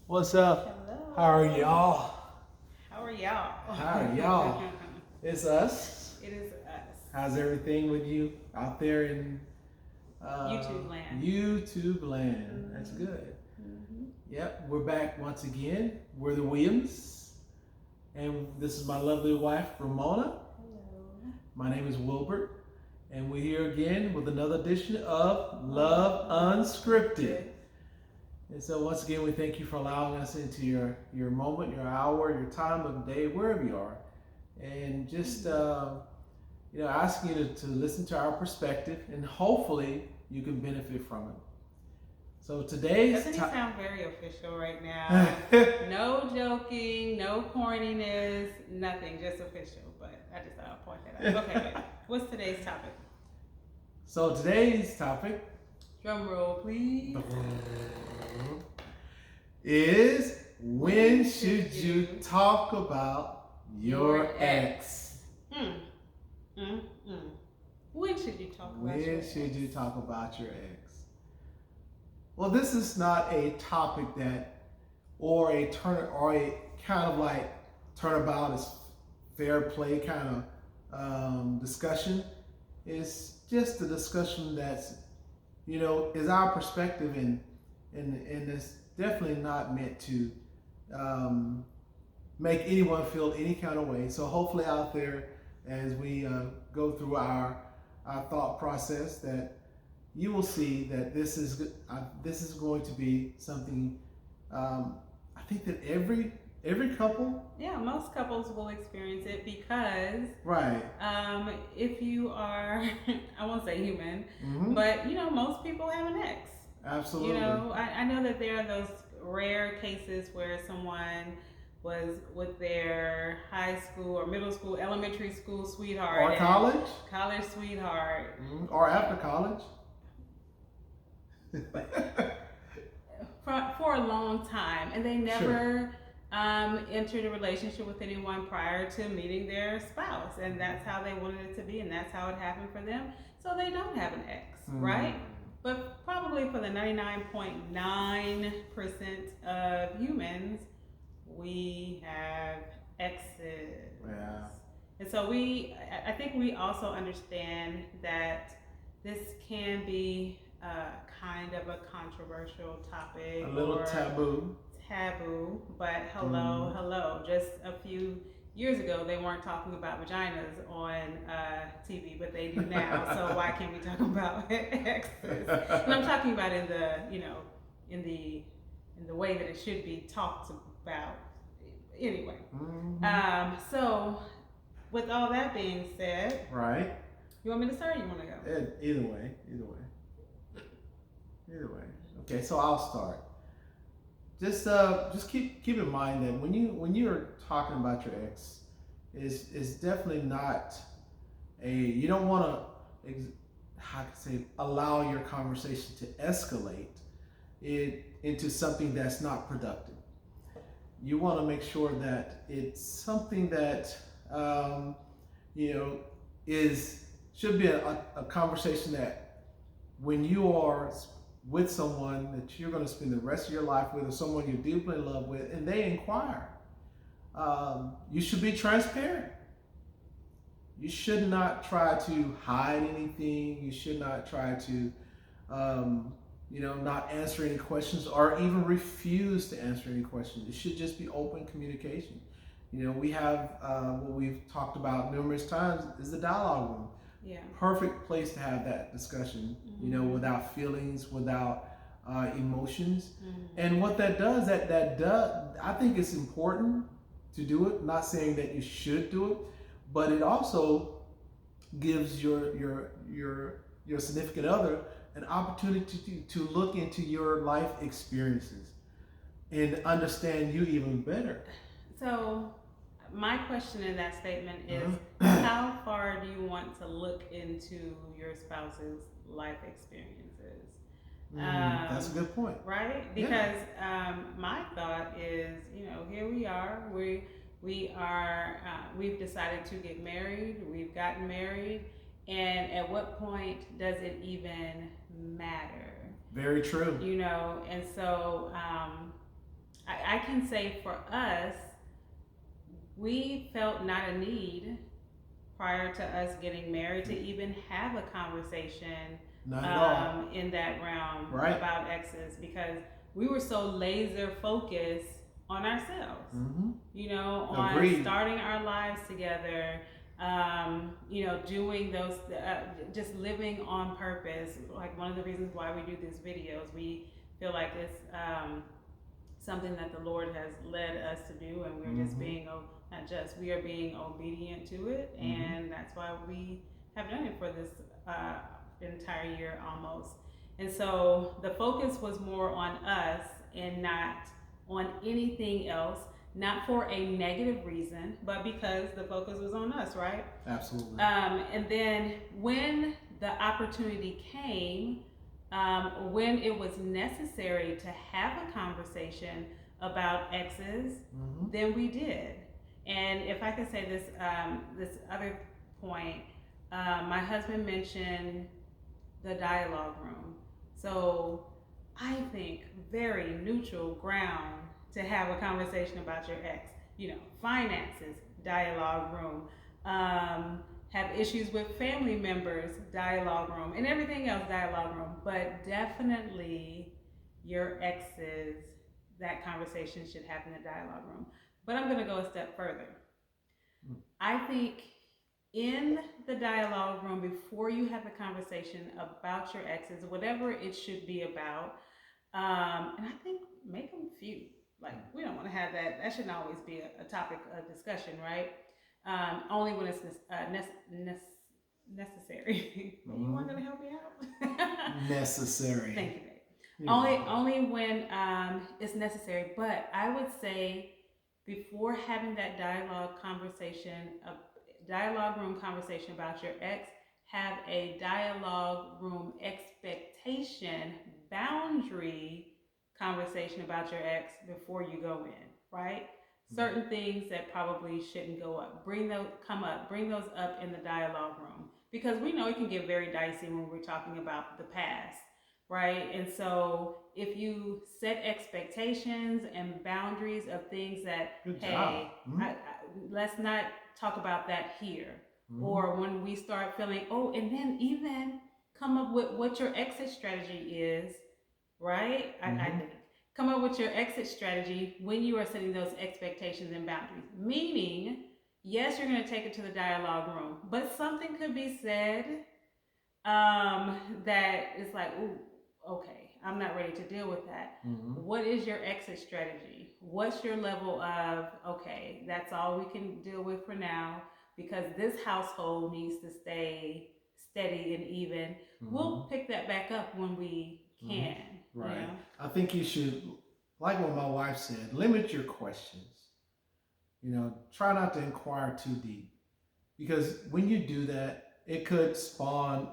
What's up? Hello. How are y'all? How are y'all? How are y'all? It's us. It is us. How's everything with you out there in YouTube land. YouTube land. That's good. Mm-hmm. Yep, we're back once again. We're the Williams, and this is my lovely wife Ramona. Hello. My name is Wilbert, and we're here again with another edition of Love Unscripted. And so once again, we thank you for allowing us into your moment, your hour, your time of the day, wherever you are. And just, asking you to listen to our perspective, and hopefully you can benefit from it. So today's... Doesn't he sound very official right now? No joking, no corniness, nothing, just official. But I just thought I'd point that out. Okay, wait. What's today's topic? So today's topic... Drum roll, please. Is when should you talk about your ex? When should you talk about your ex? When should you talk about your ex? Well, this is not a topic that, or a kind of like turnabout is fair play kind of discussion. It's just a discussion that's, is our perspective, and it's definitely not meant to make anyone feel any kind of way. So hopefully out there, as we go through our thought process, that you will see that this is going to be something. I think that every couple. Yeah, most couples will experience it because, right. If you are, I won't say human, Mm-hmm. but most people have an ex. Absolutely. I know that there are those rare cases where someone was with their high school or middle school, elementary school sweetheart, or college sweetheart, or after college. for a long time, and they never entered a relationship with anyone prior to meeting their spouse, and that's how they wanted it to be, and that's how it happened for them. So they don't have an ex, right? But probably for the 99.9% of humans, we have exes. Yeah. And so I think we also understand that this can be kind of a controversial topic. A little taboo. But hello. Just a few years ago, they weren't talking about vaginas on TV, but they do now. So why can't we talk about exes? And I'm talking about in the way that it should be talked about. Anyway, so with all that being said, right? You want me to start? Or you want to go? Either way. Okay, so I'll start. Just keep in mind that when you're talking about your ex, is definitely not you don't want to allow your conversation to escalate it into something that's not productive. You want to make sure that it's something that should be a conversation that when you are with someone that you're going to spend the rest of your life with, or someone you're deeply in love with, and they inquire, you should be transparent. You should not try to hide anything. You should not try to, not answer any questions, or even refuse to answer any questions. It should just be open communication. We have what we've talked about numerous times is the dialogue room. Yeah. Perfect place to have that discussion, without feelings, without emotions. And what that does, I think it's important to do it. Not saying that you should do it, but it also gives your significant other an opportunity to look into your life experiences and understand you even better. So my question in that statement is, how far do you want to look into your spouse's life experiences? That's a good point. Right? Because my thought is, here we are. We've decided to get married. We've gotten married. And at what point does it even matter? Very true. And so I can say for us, we felt not a need prior to us getting married to even have a conversation Not at all. in that realm Right. about exes, because we were so laser focused on ourselves, you know, on Agreed. starting our lives together, you know, doing those, just living on purpose. Like one of the reasons why we do these videos, we feel like it's something that the Lord has led us to do, and we're just being, not just, we are being obedient to it, and that's why we have done it for this entire year almost. And so the focus was more on us and not on anything else, not for a negative reason, but because the focus was on us, right? Absolutely. And then when the opportunity came, when it was necessary to have a conversation about exes, then we did. And if I could say this, this other point, my husband mentioned the dialogue room. So I think very neutral ground to have a conversation about your ex. You know, finances, dialogue room. Have issues with family members, dialogue room, and everything else, dialogue room. But definitely your exes, that conversation should happen in the dialogue room. But I'm going to go a step further. I think in the dialogue room, before you have the conversation about your exes, whatever it should be about, and I think make them few. Like, we don't want to have that. That shouldn't always be a topic of discussion, right? Only when it's necessary. You want to help me out? Necessary. Thank you, babe. Only when it's necessary. But I would say before having that dialogue room conversation about your ex, have a dialogue room expectation boundary conversation about your ex before you go in, right? Certain things that probably shouldn't go up, bring those up in the dialogue room, because we know it can get very dicey when we're talking about the past, right? And so if you set expectations and boundaries of things that, let's not talk about that here, or when we start feeling, and then even come up with what your exit strategy is, right? I think come up with your exit strategy when you are setting those expectations and boundaries. Meaning, yes, you're going to take it to the dialogue room, but something could be said that is like, ooh, okay, I'm not ready to deal with that. What is your exit strategy? What's your level of, okay, that's all we can deal with for now, because this household needs to stay steady and even. We'll pick that back up when we can. Right. You know? I think you should, like what my wife said, limit your questions. You know, try not to inquire too deep, because when you do that, it could spawn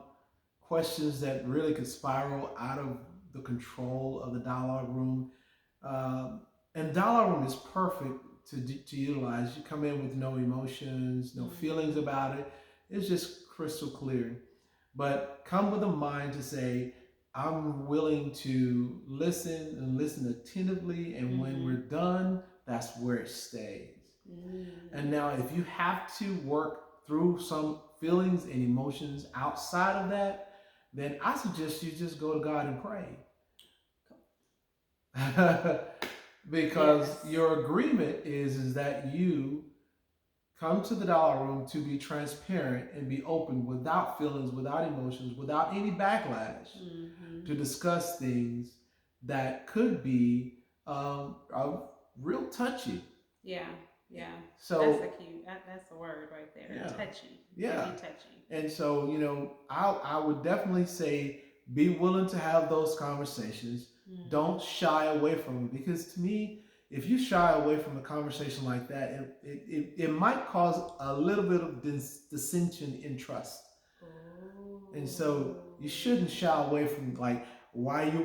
questions that really could spiral out of the control of the dialogue room. And dialogue room is perfect to utilize. You come in with no emotions, no feelings about it. It's just crystal clear. But come with a mind to say, I'm willing to listen and listen attentively, and when we're done, that's where it stays. And now if you have to work through some feelings and emotions outside of that, then I suggest you just go to God and pray. Because your agreement is that you come to the dialogue room to be transparent and be open, without feelings, without emotions, without any backlash, to discuss things that could be real touchy. Yeah. So that's the key. That's the word right there. Yeah. Touchy. Yeah. Very touchy. And so, you know, I would definitely say be willing to have those conversations. Don't shy away from it, because to me, if you shy away from a conversation like that, it might cause a little bit of dissension in trust. And so you shouldn't shy away from, like, why do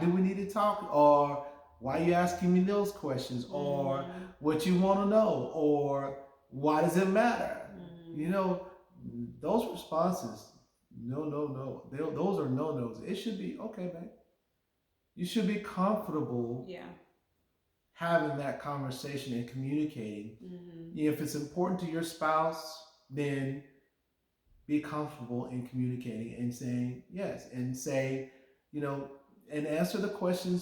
we need to talk, or why are you asking me those questions, or what you want to know, or why does it matter? You know, those responses, no. Those are no-nos. It should be, okay, babe. you should be comfortable Yeah. having that conversation and communicating. Mm-hmm. If it's important to your spouse, then be comfortable in communicating and saying yes, and say, you know, and answer the questions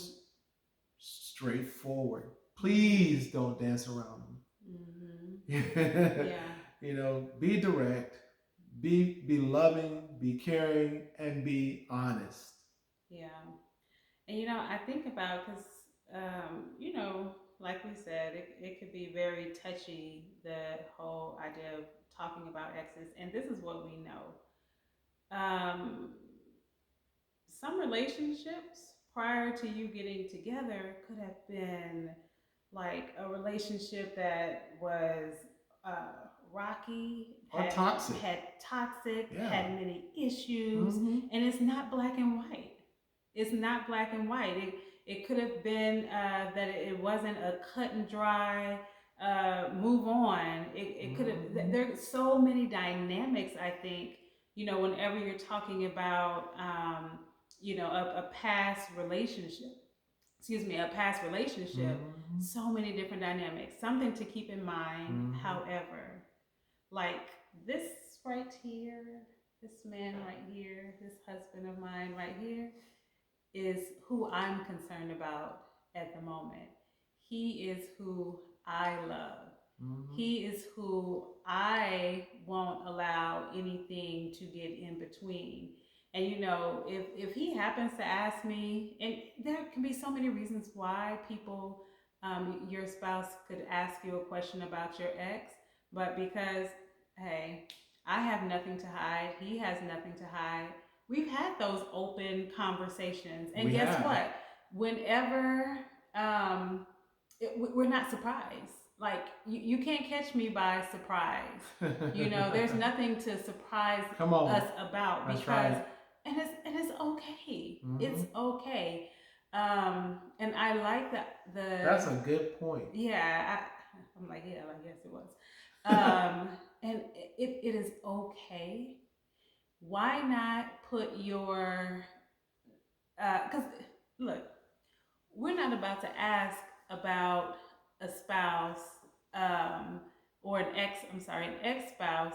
straightforward. Please don't dance around them. Mm-hmm. Yeah. Be direct, be loving, be caring, and be honest. Yeah. And I think about, because like we said, it could be very touchy, the whole idea of talking about exes, and this is what we know. Um, some relationships prior to you getting together could have been like a relationship that was rocky, Or toxic. Yeah. had many issues, Mm-hmm. and it's not black and white. It's not black and white. It could have been that it wasn't a cut and dry move on. It could have. Mm-hmm. There's so many dynamics. I think whenever you're talking about a past relationship. Excuse me, a past relationship. Mm-hmm. So many different dynamics. Something to keep in mind. Mm-hmm. However, like this right here, this man right here, this husband of mine right here, is who I'm concerned about at the moment. He is who I love. Mm-hmm. He is who I won't allow anything to get in between. And if he happens to ask me, and there can be so many reasons why people, your spouse could ask you a question about your ex, but because, hey, I have nothing to hide, he has nothing to hide. We've had those open conversations, and guess what? Whenever we're not surprised. Like you can't catch me by surprise. There's nothing to surprise us about. That's because right. and it's okay. Mm-hmm. It's okay. And I like that. That's a good point. Yeah, I'm like, yeah, I guess it was. And it is okay. Why not put your because look, we're not about to ask about a spouse or an ex-spouse,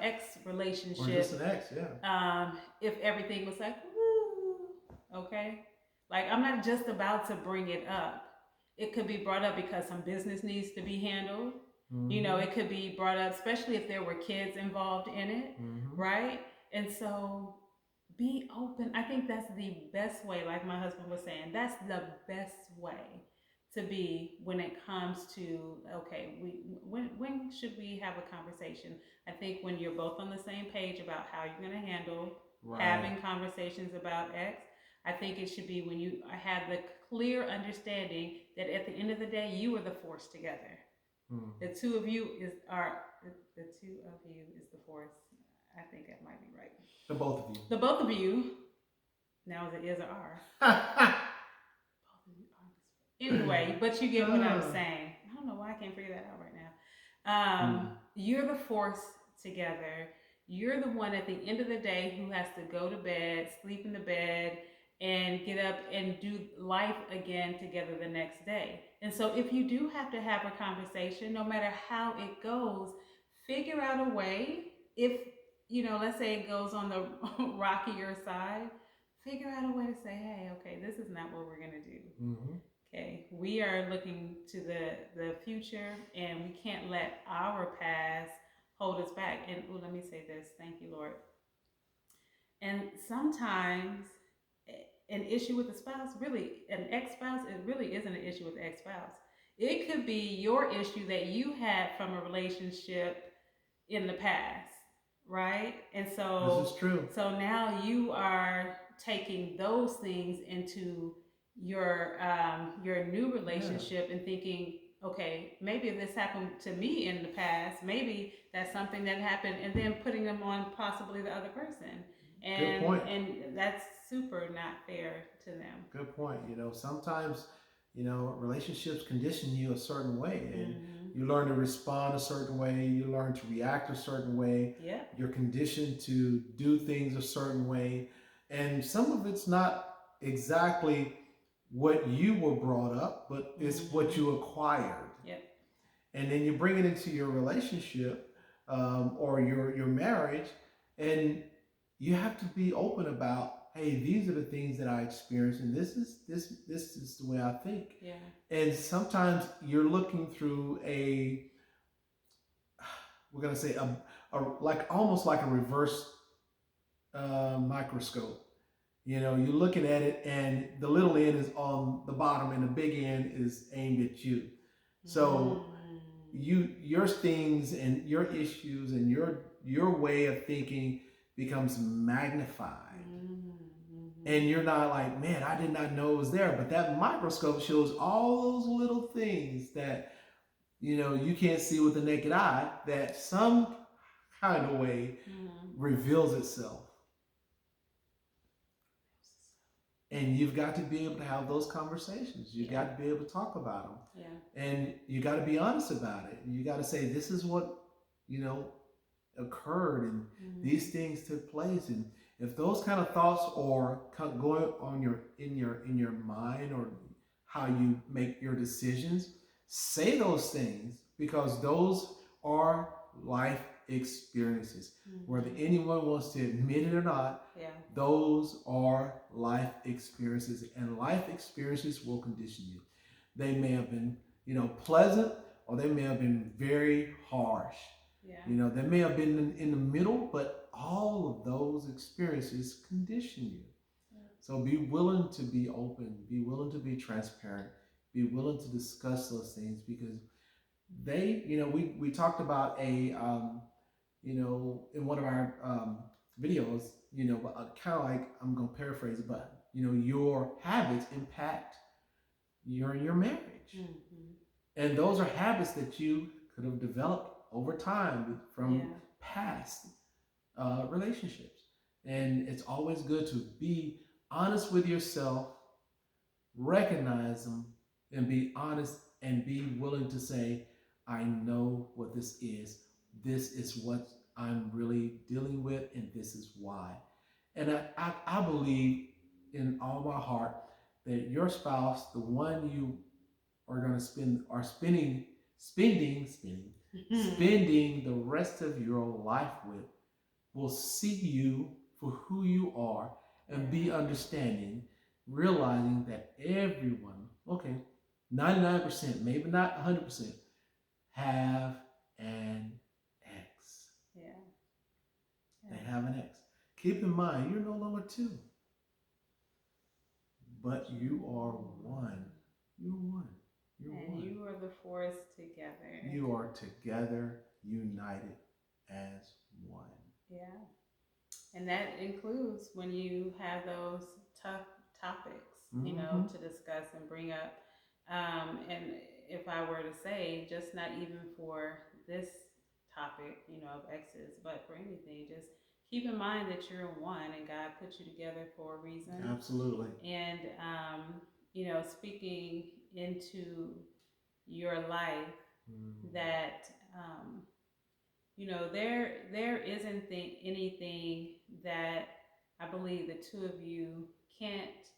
ex-relationship. Or just an ex, yeah. If everything was like, woo, okay? Like, I'm not just about to bring it up. It could be brought up because some business needs to be handled. Mm-hmm. It could be brought up, especially if there were kids involved in it, mm-hmm. right? And so be open. I think that's the best way, like my husband was saying, that's the best way to be when it comes to, okay, when should we have a conversation? I think when you're both on the same page about how you're going to handle having conversations about X. I think it should be when you have the clear understanding that at the end of the day, you are the force together. The two of you is the force. I think that might be right. The both of you. The both of you. Now is it is or are? Anyway, but you get what I'm saying. I don't know why I can't figure that out right now. You're the force together. You're the one at the end of the day who has to go to bed, sleep in the bed, and get up and do life again together the next day. And so if you do have to have a conversation, no matter how it goes, figure out a way. If, let's say it goes on the rockier side, figure out a way to say, hey, okay, this is not what we're going to do. Mm-hmm. Okay, we are looking to the future, and we can't let our past hold us back. And let me say this. Thank you, Lord. And sometimes an issue with a spouse, really, an ex-spouse, it really isn't an issue with the ex-spouse. It could be your issue that you had from a relationship in the past, right? And so this is true. So now you are taking those things into your new relationship and thinking, okay, maybe if this happened to me in the past, maybe that's something that happened, and then putting them on possibly the other person. And, good point. And that's super not fair to them. Good point. Sometimes, relationships condition you a certain way, and you learn to respond a certain way. You learn to react a certain way. Yeah. You're conditioned to do things a certain way, and some of it's not exactly what you were brought up, but it's what you acquired. Yep. And then you bring it into your relationship, or your marriage, and you have to be open about, hey, these are the things that I experienced, and this is the way I think. Yeah. And sometimes you're looking through we're gonna say like almost like a reverse microscope. You're looking at it, and the little end is on the bottom, and the big end is aimed at you. So your things and your issues and your way of thinking becomes magnified. And you're not like, man, I did not know it was there. But that microscope shows all those little things that you can't see with the naked eye, that some kind of way reveals itself. And you've got to be able to have those conversations. You've got to be able to talk about them. Yeah. And you got to be honest about it. You got to say, this is what, occurred, and these things took place. And if those kind of thoughts are going on in your mind, or how you make your decisions, say those things, because those are life experiences. Whether anyone wants to admit it or not, those are life experiences, and life experiences will condition you. They may have been, pleasant, or they may have been very harsh. They may have been in the middle, but all of those experiences condition you. So be willing to be open, be willing to be transparent, be willing to discuss those things, because we talked about in one of our videos, kind of like, I'm going to paraphrase it, but your habits impact your marriage. And those are habits that you could have developed over time from past relationships. And it's always good to be honest with yourself, recognize them, and be honest, and be willing to say, I know what this is. This is what I'm really dealing with, and this is why. And I believe in all my heart that your spouse, the one you are going to spending the rest of your life with, will see you for who you are, and be understanding, realizing that everyone, 99%, maybe not 100%, have an ex. They have an ex. Keep in mind, you're no longer two, but you are one. You're one. And you are the force together. You are together, united as one. Yeah. And that includes when you have those tough topics, to discuss and bring up. And if I were to say, just not even for this topic, of exes, but for anything, just keep in mind that you're one, and God put you together for a reason. Absolutely. And, speaking into your life, that, there isn't anything that I believe the two of you can't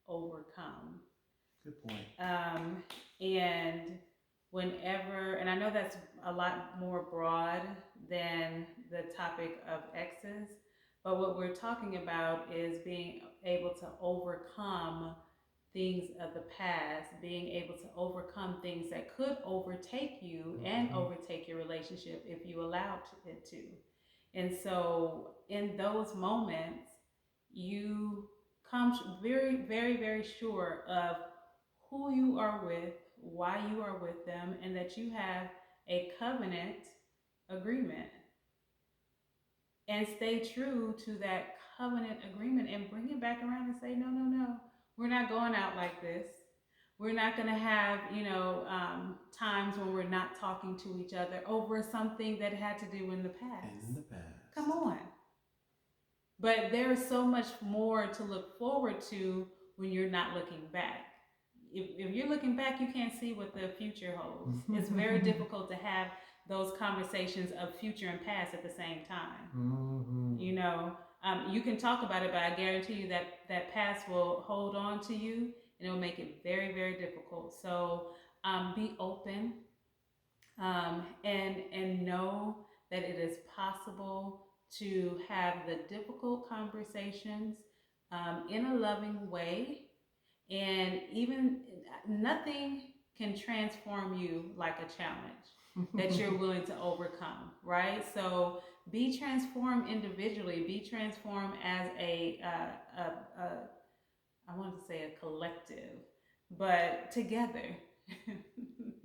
overcome. Good point. And whenever, and I know that's a lot more broad than the topic of exes, but what we're talking about is being able to overcome things of the past, being able to overcome things that could overtake you and overtake your relationship if you allowed it to. And so in those moments, you come very, very, very sure of who you are with, why you are with them, and that you have a covenant agreement. And stay true to that covenant agreement, and bring it back around and say, no, we're not going out like this. We're not going to have, times when we're not talking to each other over something that had to do in the past. Come on. But there's so much more to look forward to when you're not looking back. If you're looking back, you can't see what the future holds. It's very difficult to have those conversations of future and past at the same time. You can talk about it, but I guarantee you that past will hold on to you, and it'll make it very, very difficult. So be open, and know that it is possible to have the difficult conversations in a loving way, and even nothing can transform you like a challenge that you're willing to overcome, right? So be transformed individually, be transformed as I wanted to say a collective, but together.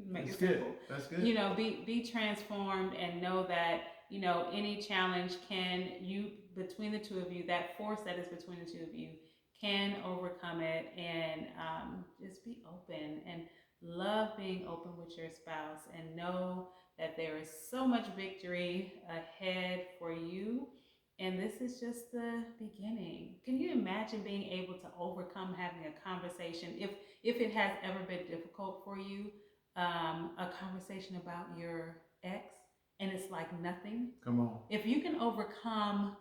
Make That's it simple. good. That's good. You know, be transformed and know that, you know, any challenge between the two of you, that force that is between the two of you can overcome it, and just be open and love being open with your spouse, and know that there is so much victory ahead for you. And this is just the beginning. Can you imagine being able to overcome having a conversation, if it has ever been difficult for you, a conversation about your ex, and it's like nothing? Come on. If you can overcome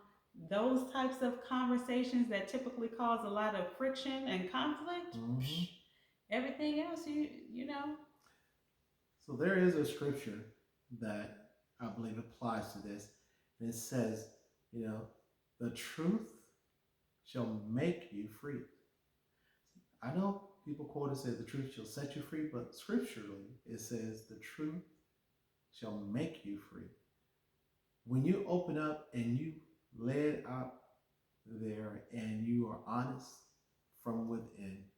those types of conversations that typically cause a lot of friction and conflict, everything else, you know. So there is a scripture that I believe applies to this, and it says, you know, the truth shall make you free. I know people quote it, says the truth shall set you free, but scripturally it says the truth shall make you free. When you open up and you lay it out there, and you are honest from within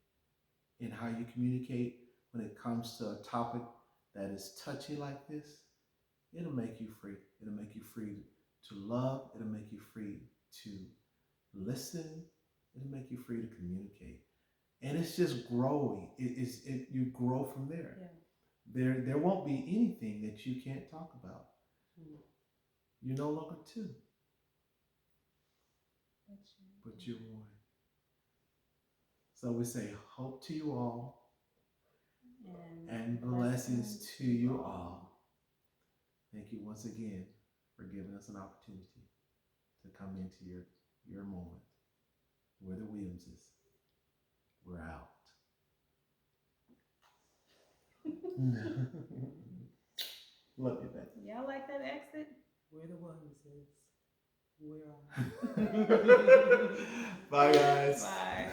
in how you communicate when it comes to a topic that is touchy like this, it'll make you free. It'll make you free to love. It'll make you free to listen. It'll make you free to communicate. And it's just growing. You grow from there. Yeah. There won't be anything that you can't talk about. You're no longer two, but you're one. So we say hope to you all, and blessings to you all. Thank you once again for giving us an opportunity to come into your moment. We're the Williamses. We're out. Love you, Becky. Y'all like that exit? We're the Williamses. We're out. Bye, guys. Bye.